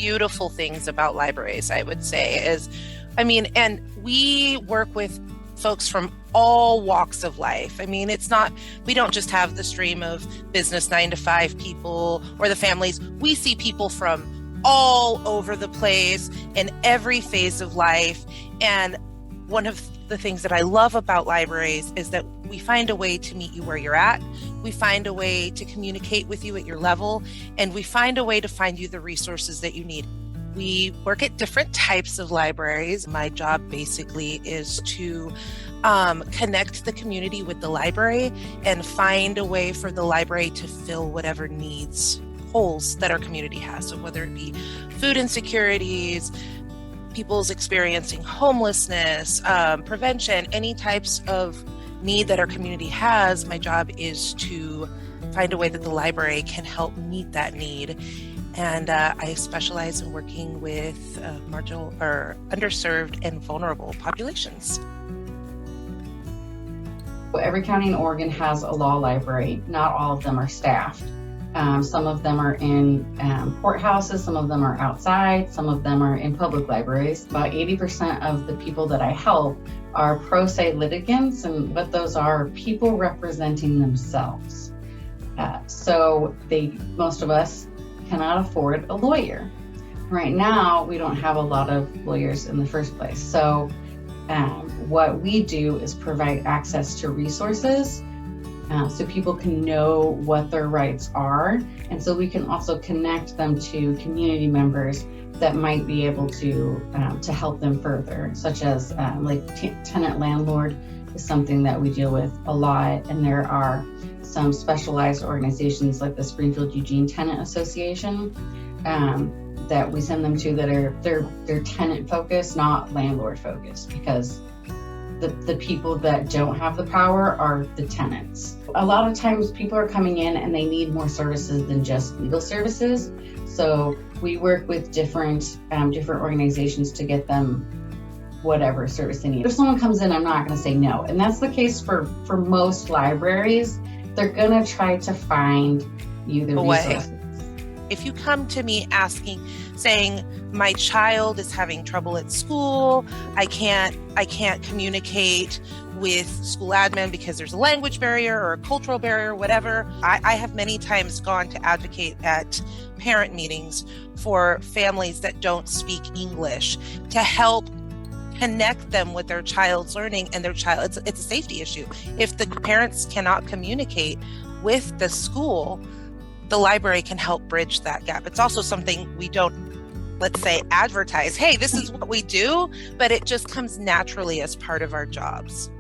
beautiful things about libraries, I would say, is, and we work with folks from all walks of life. We don't just have the stream of business 9-to-5 people or the families. We see people from all over the place in every phase of life. And one of the things that I love about libraries is that we find a way to meet you where you're at. We find a way to communicate with you at your level, and we find a way to find you the resources that you need. We work at different types of libraries. My job basically is to connect the community with the library and find a way for the library to fill whatever holes that our community has. So whether it be food insecurities, people's experiencing homelessness, prevention, any types of need that our community has, my job is to find a way that the library can help meet that need. And I specialize in working with marginal or underserved and vulnerable populations. Every county in Oregon has a law library. Not all of them are staffed. Some of them are in courthouses, some of them are outside, some of them are in public libraries. About 80% of the people that I help are pro se litigants, and what those are people representing themselves. So most of us cannot afford a lawyer. Right now, we don't have a lot of lawyers in the first place. So what we do is provide access to resources so people can know what their rights are. And so we can also connect them to community members that might be able to help them further, such as tenant landlord is something that we deal with a lot. And there are some specialized organizations like the Springfield Eugene Tenant Association that we send them to that are they're tenant focused, not landlord focused, because the people that don't have the power are the tenants. A lot of times people are coming in and they need more services than just legal services. So we work with different organizations to get them whatever service they need. If someone comes in, I'm not going to say no. And that's the case for most libraries. They're going to try to find you the resources. If you come to me saying, my child is having trouble at school, I can't communicate with school admin because there's a language barrier or a cultural barrier, whatever. I have many times gone to advocate at parent meetings for families that don't speak English to help connect them with their child's learning and their child. It's a safety issue. If the parents cannot communicate with the school, the library can help bridge that gap. It's also something we don't, let's say, advertise, hey, this is what we do, but it just comes naturally as part of our jobs.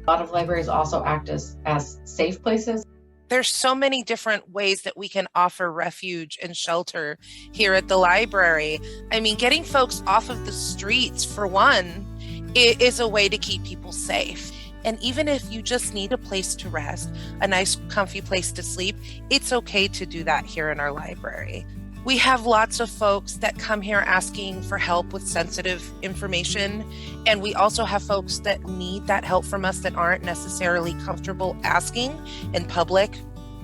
A lot of libraries also act as safe places. There's so many different ways that we can offer refuge and shelter here at the library. Getting folks off of the streets, for one, is a way to keep people safe. And even if you just need a place to rest, a nice, comfy place to sleep, it's okay to do that here in our library. We have lots of folks that come here asking for help with sensitive information. And we also have folks that need that help from us that aren't necessarily comfortable asking in public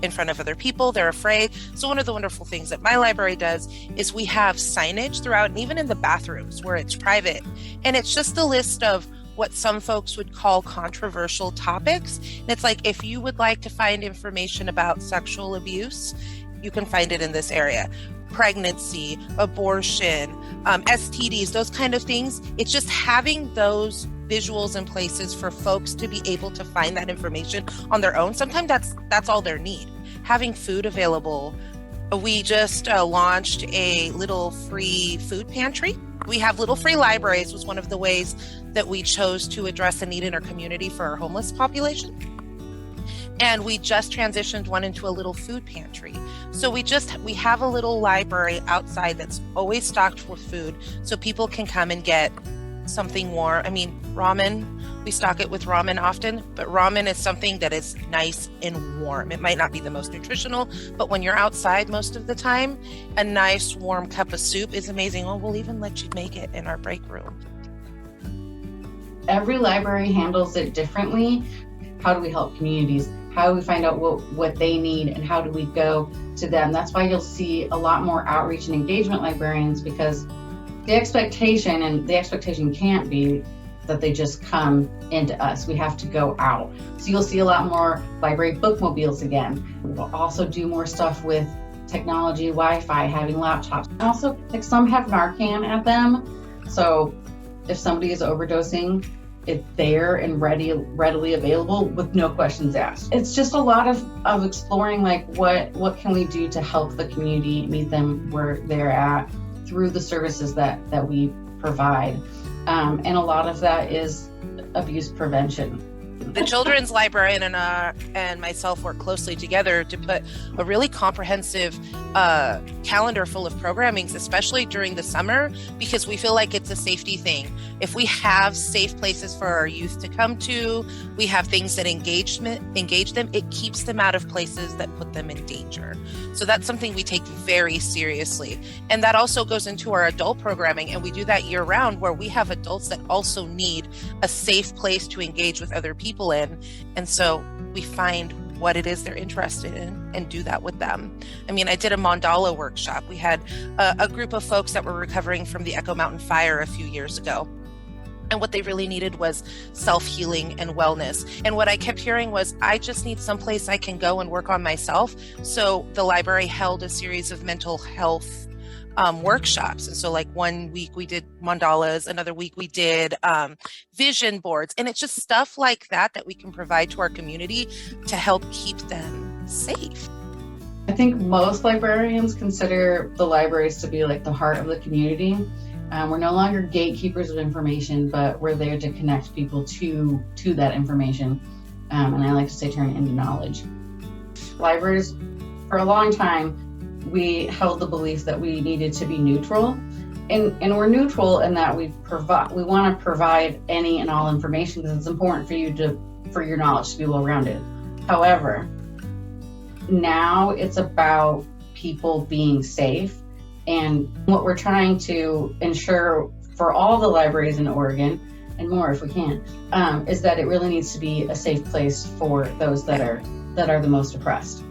in front of other people. They're afraid. So one of the wonderful things that my library does is we have signage throughout, and even in the bathrooms where it's private. And it's just a list of what some folks would call controversial topics. And it's like, if you would like to find information about sexual abuse, you can find it in this area. Pregnancy, abortion, STDs, those kind of things. It's just having those visuals in places for folks to be able to find that information on their own. Sometimes that's all their need. Having food available. We just launched a little free food pantry. We have little free libraries was one of the ways that we chose to address a need in our community for our homeless population. And we just transitioned one into a little food pantry. So we have a little library outside that's always stocked with food so people can come and get something warm. Ramen, we stock it with ramen often, but ramen is something that is nice and warm. It might not be the most nutritional, but when you're outside most of the time, a nice warm cup of soup is amazing. Oh, we'll even let you make it in our break room. Every library handles it differently. How do we help communities? How do we find out what they need, and how do we go to them? That's why you'll see a lot more outreach and engagement librarians, because the expectation can't be that they just come into us. We have to go out. So you'll see a lot more library bookmobiles again. We'll also do more stuff with technology, Wi-Fi, having laptops. Also, like, some have Narcan at them. So if somebody is overdosing, it's there and readily available with no questions asked. It's just a lot of exploring, like, what can we do to help the community meet them where they're at through the services that we provide. And a lot of that is abuse prevention. The children's librarian and myself work closely together to put a really comprehensive calendar full of programmings, especially during the summer, because we feel like it's a safety thing. If we have safe places for our youth to come to, we have things that engage them, it keeps them out of places that put them in danger. So that's something we take very seriously. And that also goes into our adult programming, and we do that year round, where we have adults that also need a safe place to engage with other people in. And so we find what it is they're interested in and do that with them. I mean, I did a mandala workshop. We had a group of folks that were recovering from the Echo Mountain fire a few years ago. And what they really needed was self-healing and wellness. And what I kept hearing was, I just need someplace I can go and work on myself. So the library held a series of mental health workshops. And so, like, one week we did mandalas, another week we did vision boards. And it's just stuff like that we can provide to our community to help keep them safe. I think most librarians consider the libraries to be like the heart of the community. We're no longer gatekeepers of information, but we're there to connect people to that information. And I like to say turn it into knowledge. Libraries, for a long time, we held the belief that we needed to be neutral. And we're neutral in that we want to provide any and all information, because it's important for your knowledge to be well-rounded. However, now it's about people being safe. And what we're trying to ensure for all the libraries in Oregon, and more if we can, is that it really needs to be a safe place for those that are the most oppressed.